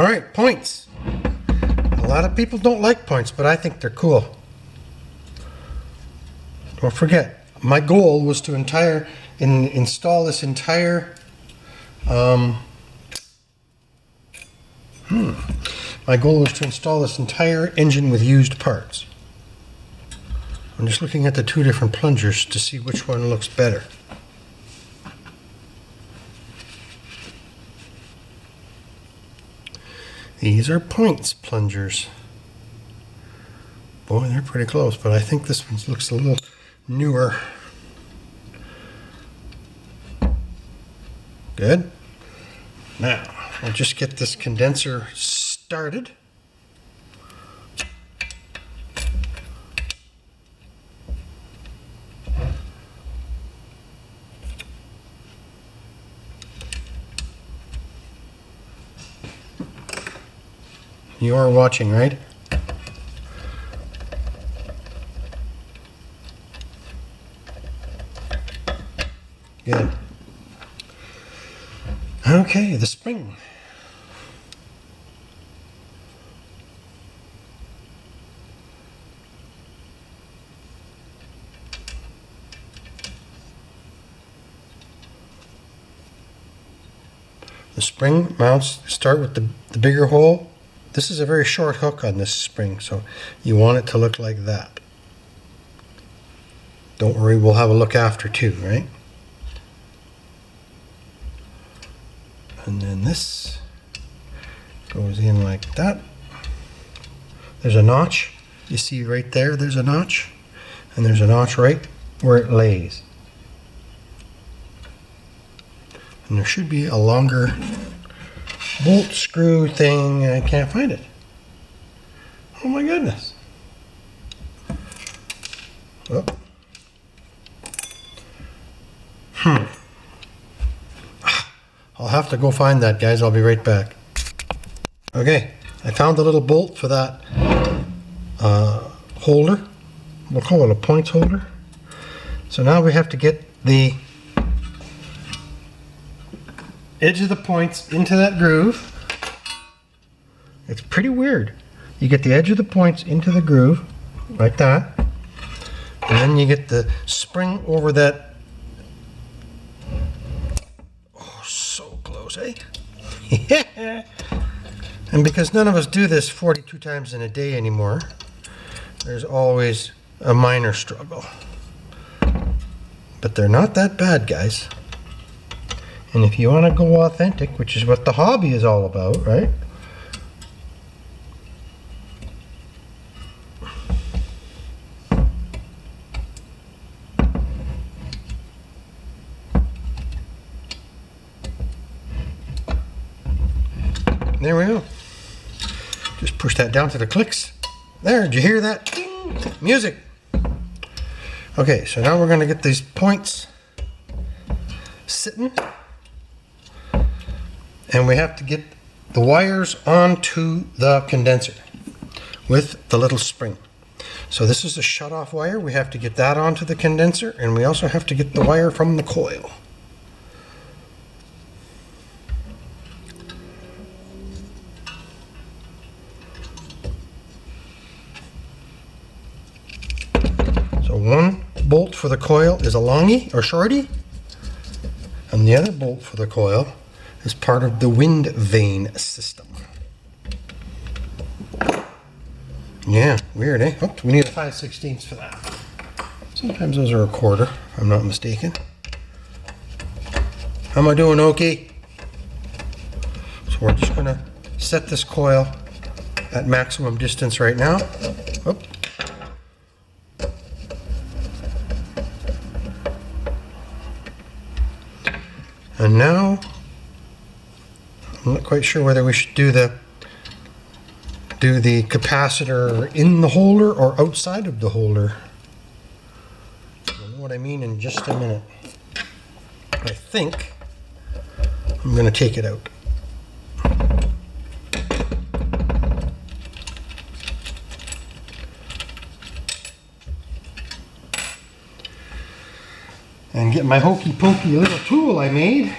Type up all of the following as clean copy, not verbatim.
All right, points. A lot of people don't like points, but I think they're cool. Don't forget, my goal was to install this entire my goal was to install this entire engine with used parts. I'm just looking at the two different plungers to see which one looks better. These are points plungers. Boy, they're pretty close, but I think this one looks a little newer. Good. Now, I'll just get this condenser started. You are watching, right? Good. Okay, the spring. The spring mounts start with the bigger hole. This is a very short hook on this spring, so you want it to look like that. Don't worry, we'll have a look after too, right? And then this goes in like that. There's a notch. You see right there, there's a notch. And there's a notch right where it lays. And there should be a longer bolt screw thing. I can't find it. Oh my goodness. Oh. I'll have to go find that, guys. I'll be right back. Okay, I found the little bolt for that holder. We'll call it a points holder. So now we have to get the edge of the points into that groove. It's pretty weird. You get the edge of the points into the groove like that, and then you get the spring over that. Oh, so close, eh? And because none of us do this 42 times in a day anymore, there's always a minor struggle. But they're not that bad, guys. And if you want to go authentic, which is what the hobby is all about, right? There we go. Just push that down to the clicks. There, did you hear that? Ding! Music. Okay, so now we're going to get these points sitting. And we have to get the wires onto the condenser with the little spring. So this is a shut-off wire. We have to get that onto the condenser, and we also have to get the wire from the coil. So one bolt for the coil is a longie or shorty, and the other bolt for the coil is part of the wind vane system. Yeah, weird, eh? Oh, we need a 5/16 for that. Sometimes those are a quarter, if I'm not mistaken. How am I doing, okay? So we're just gonna set this coil at maximum distance right now. Oh. And now, I'm not quite sure whether we should do the capacitor in the holder or outside of the holder. You'll know what I mean in just a minute. I think I'm going to take it out. And get my hokey pokey little tool I made.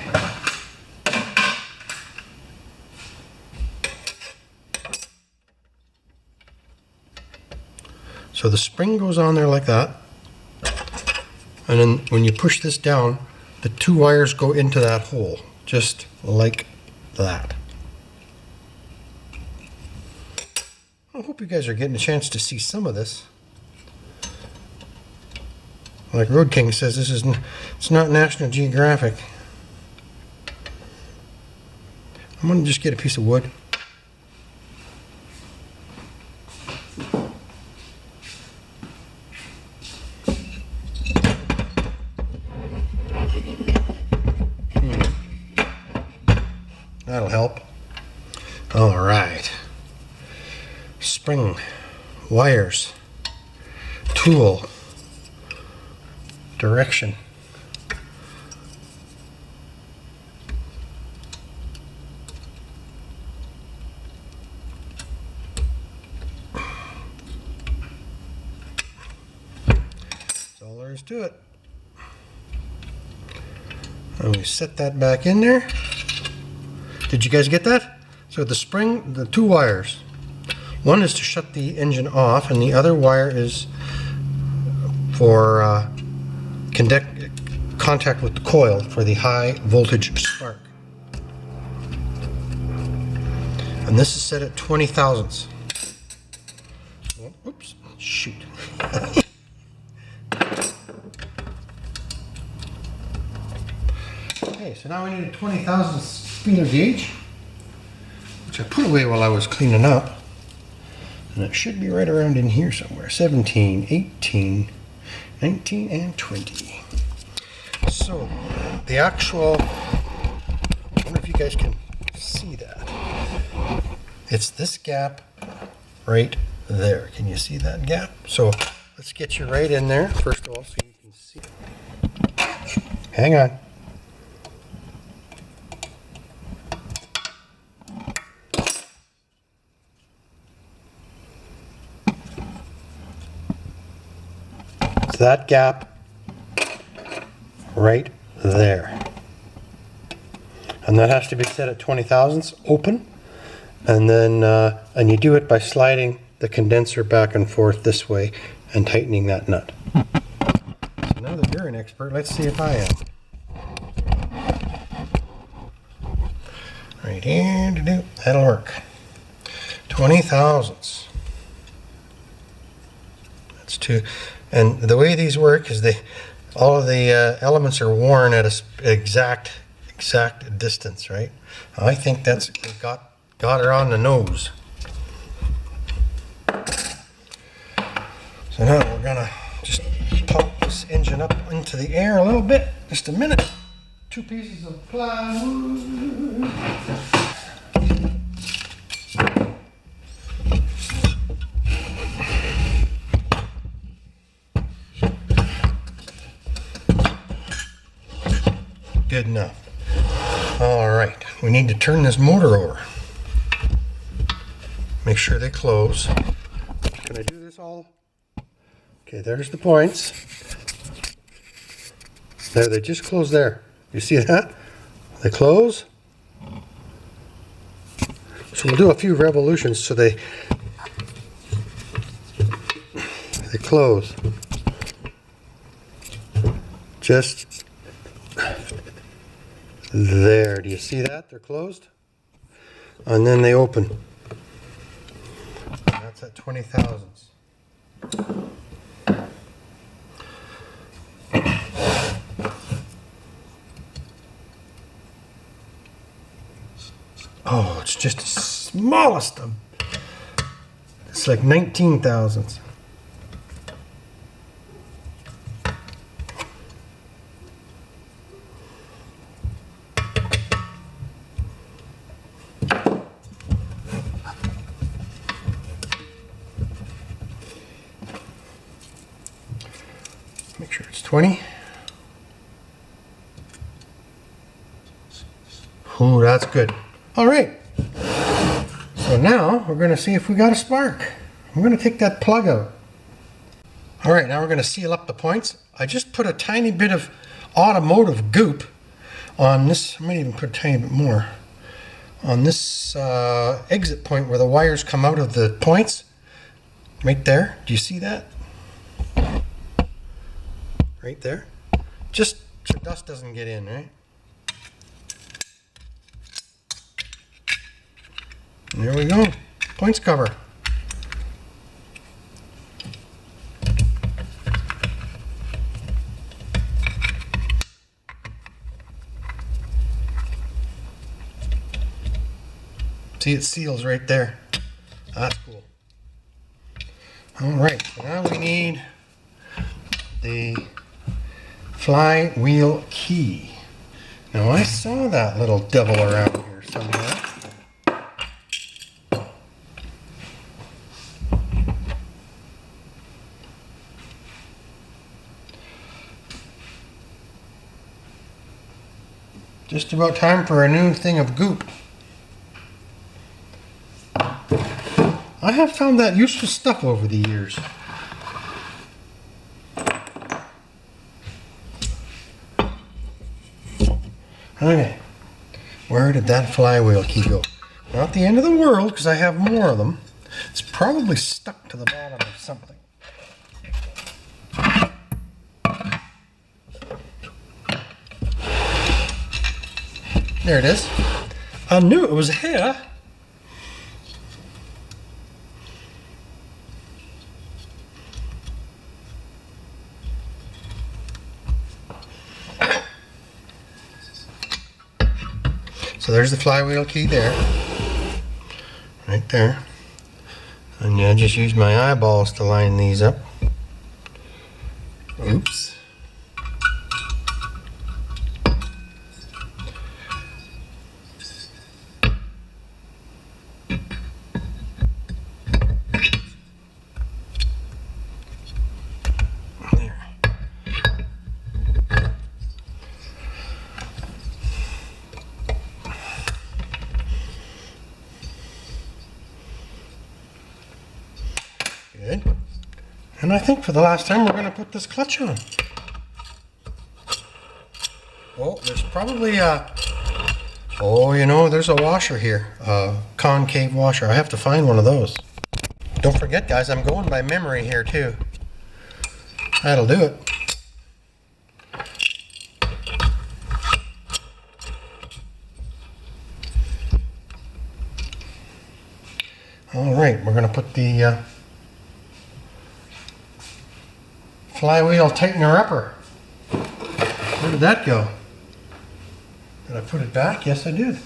So the spring goes on there like that. And then when you push this down, the 2 wires go into that hole, just like that. I hope you guys are getting a chance to see some of this. Like Road King says, it's not National Geographic. I'm going to just get a piece of wood. That'll help. All right. Spring, wires, tool, direction. That's all there is to it. And we set that back in there. Did you guys get that? So the spring, the 2 wires. One is to shut the engine off, and the other wire is for contact with the coil for the high voltage spark. And this is set at 20 thousandths. Oh, oops, shoot. Okay, so now we need a 20 thousandths feeler gauge, which I put away while I was cleaning up. And it should be right around in here somewhere. 17, 18, 19, and 20. So the actual, I wonder if you guys can see that. It's this gap right there. Can you see that gap? So let's get you right in there, first of all, so you can see. Hang on. That gap right there, and that has to be set at 20 thousandths open, and then and you do it by sliding the condenser back and forth this way and tightening that nut. So now that you're an expert, let's see if I am. Right here, that'll work. 20 thousandths. That's 2. And the way these work is all of the elements are worn at an exact distance, right? I think that's got her on the nose. So now we're gonna just pump this engine up into the air a little bit. Just a minute. 2 pieces of plywood. Good enough. All right, we need to turn this motor over. Make sure they close. Can I do this all? Okay, there's the points. There, they just close there. You see that? They close. So we'll do a few revolutions so they close. Just there. Do you see that? They're closed. And then they open. And that's at 20 thousandths. Oh, it's just the smallest of. It's like 19 thousandths. Make sure it's 20. Ooh, that's good. All right. So now we're going to see if we got a spark. I'm going to take that plug out. All right, now we're going to seal up the points. I just put a tiny bit of automotive goop on this. I might even put a tiny bit more on this exit point where the wires come out of the points. right there. Do you see that? Right there. Just so dust doesn't get in, right? And there we go. Points cover. See, it seals right there. That's cool. Alright, so now we need the flywheel key. Now I saw that little devil around here somewhere. Just about time for a new thing of goop. I have found that useful stuff over the years. Okay, where did that flywheel key go? Not the end of the world, because I have more of them. It's probably stuck to the bottom of something. There it is. I knew it was here. So there's the flywheel key there, right there. And I just use my eyeballs to line these up. Oops. Good. And I think for the last time we're going to put this clutch on. Oh, there's probably a... Oh, you know, there's a washer here. A concave washer. I have to find one of those. Don't forget, guys, I'm going by memory here, too. That'll do it. All right, we're going to put the... flywheel tightener upper. Where did that go? Did I put it back? Yes, I did.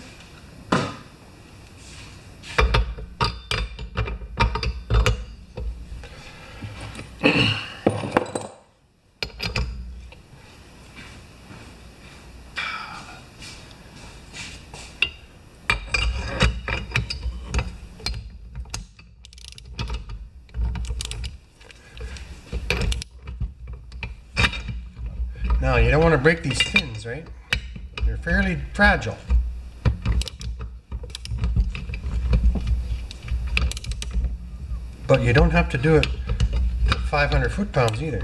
Now, you don't want to break these fins, right? They're fairly fragile. But you don't have to do it at 500 foot-pounds either.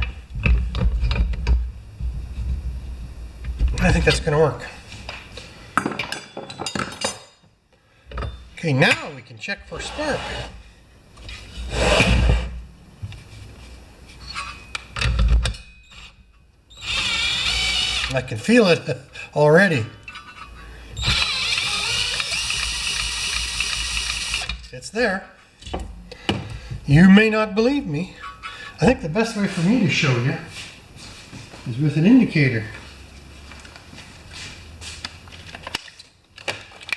I think that's going to work. Okay, now we can check for spark. I can feel it already. It's there. You may not believe me. I think the best way for me to show you is with an indicator.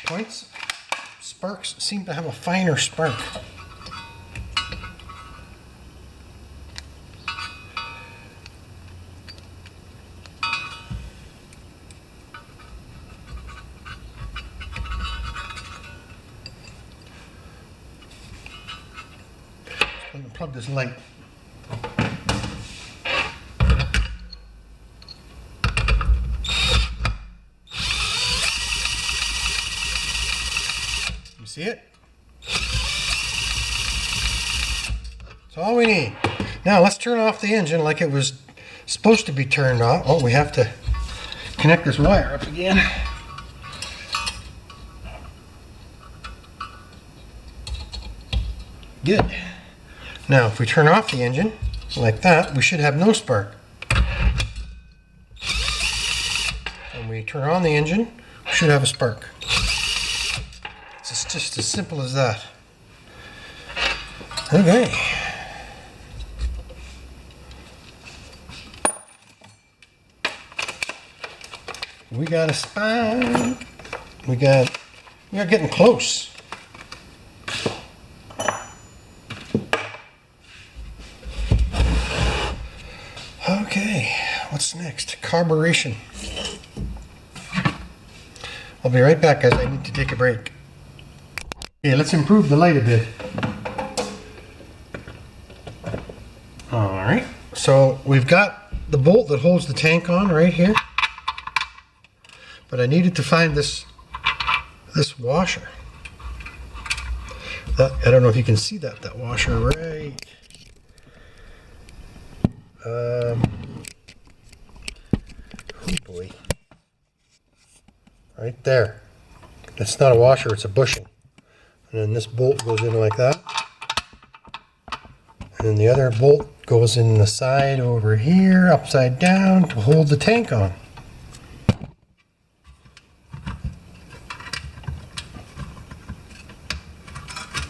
Points, sparks seem to have a finer spark. I'm going to plug this light. You see it? That's all we need. Now let's turn off the engine like it was supposed to be turned off. Oh, we have to connect this wire up again. Good. Now, if we turn off the engine like that, we should have no spark. When we turn on the engine, we should have a spark. It's just as simple as that. Okay. We got a spark. We are getting close. Okay, what's next? Carburetion. I'll be right back, guys. I need to take a break. Okay, let's improve the light a bit. Alright, so we've got the bolt that holds the tank on right here. But I needed to find this washer. I don't know if you can see that washer right. Oh boy. Right there. That's not a washer, it's a bushing. And then this bolt goes in like that. And then the other bolt goes in the side over here, upside down, to hold the tank on.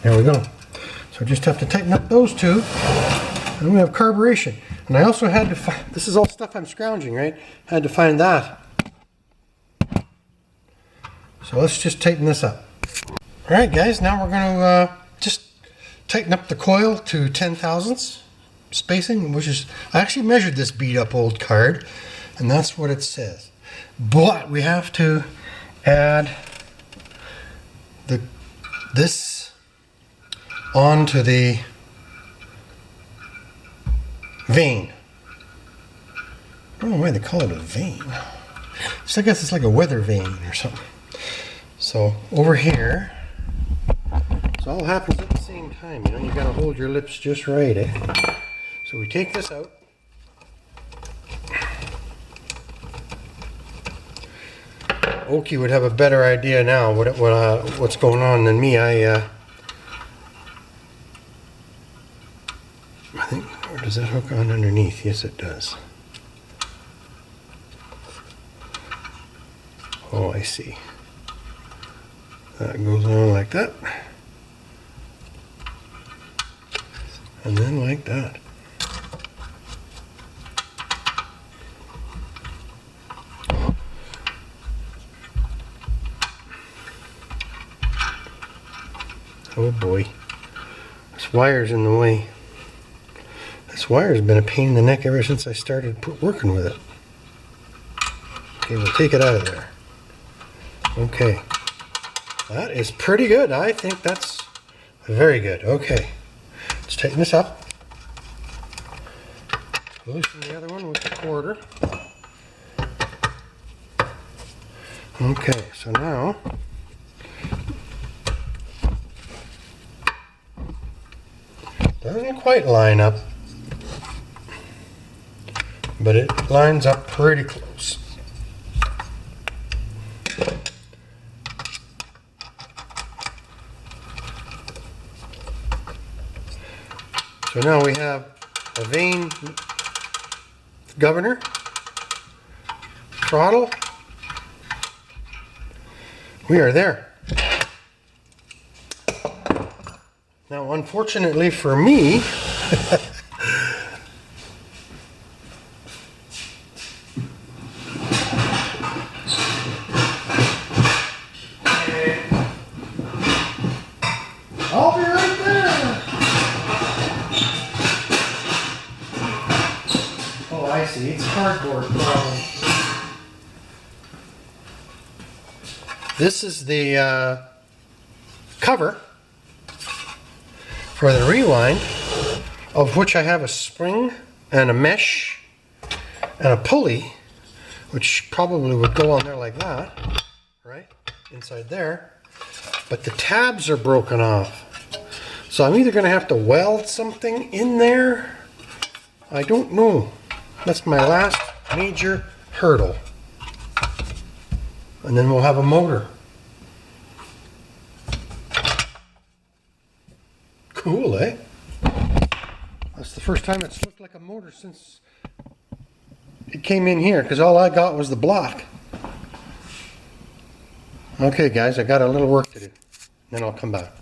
There we go. So I just have to tighten up those two. And then we have carburation. And I also had to find, this is all stuff I'm scrounging, right? Had to find that. So let's just tighten this up. Alright guys, now we're going to just tighten up the coil to 10 thousandths spacing, which is, I actually measured this beat up old card, and that's what it says. But we have to add this onto the vane. I don't know why they call it a vane. So I guess it's like a weather vane or something. So over here, so all happens at the same time, you know, you gotta hold your lips just right, eh? So we take this out. Oki would have a better idea now what's going on than me. I think, or does that hook on underneath? Yes, it does. Oh, I see. That goes on like that. And then like that. Oh boy. This wire's in the way. This wire's been a pain in the neck ever since I started working with it. Okay, we'll take it out of there. Okay. That is pretty good. I think that's very good. Okay. Let's tighten this up. Loosen the other one with the quarter. Okay, so now doesn't quite line up, but it lines up pretty close. So now we have a vane governor, throttle. We are there. Now, unfortunately for me, I'll be right there. Oh, I see. It's cardboard problem. This is the cover for the rewind, of which I have a spring and a mesh and a pulley, which probably would go on there like that, right, inside there. But the tabs are broken off. So I'm either going to have to weld something in there. I don't know. That's my last major hurdle. And then we'll have a motor. Cool, eh? That's the first time it's looked like a motor since it came in here, because all I got was the block. Okay guys, I got a little work to do. Then I'll come back.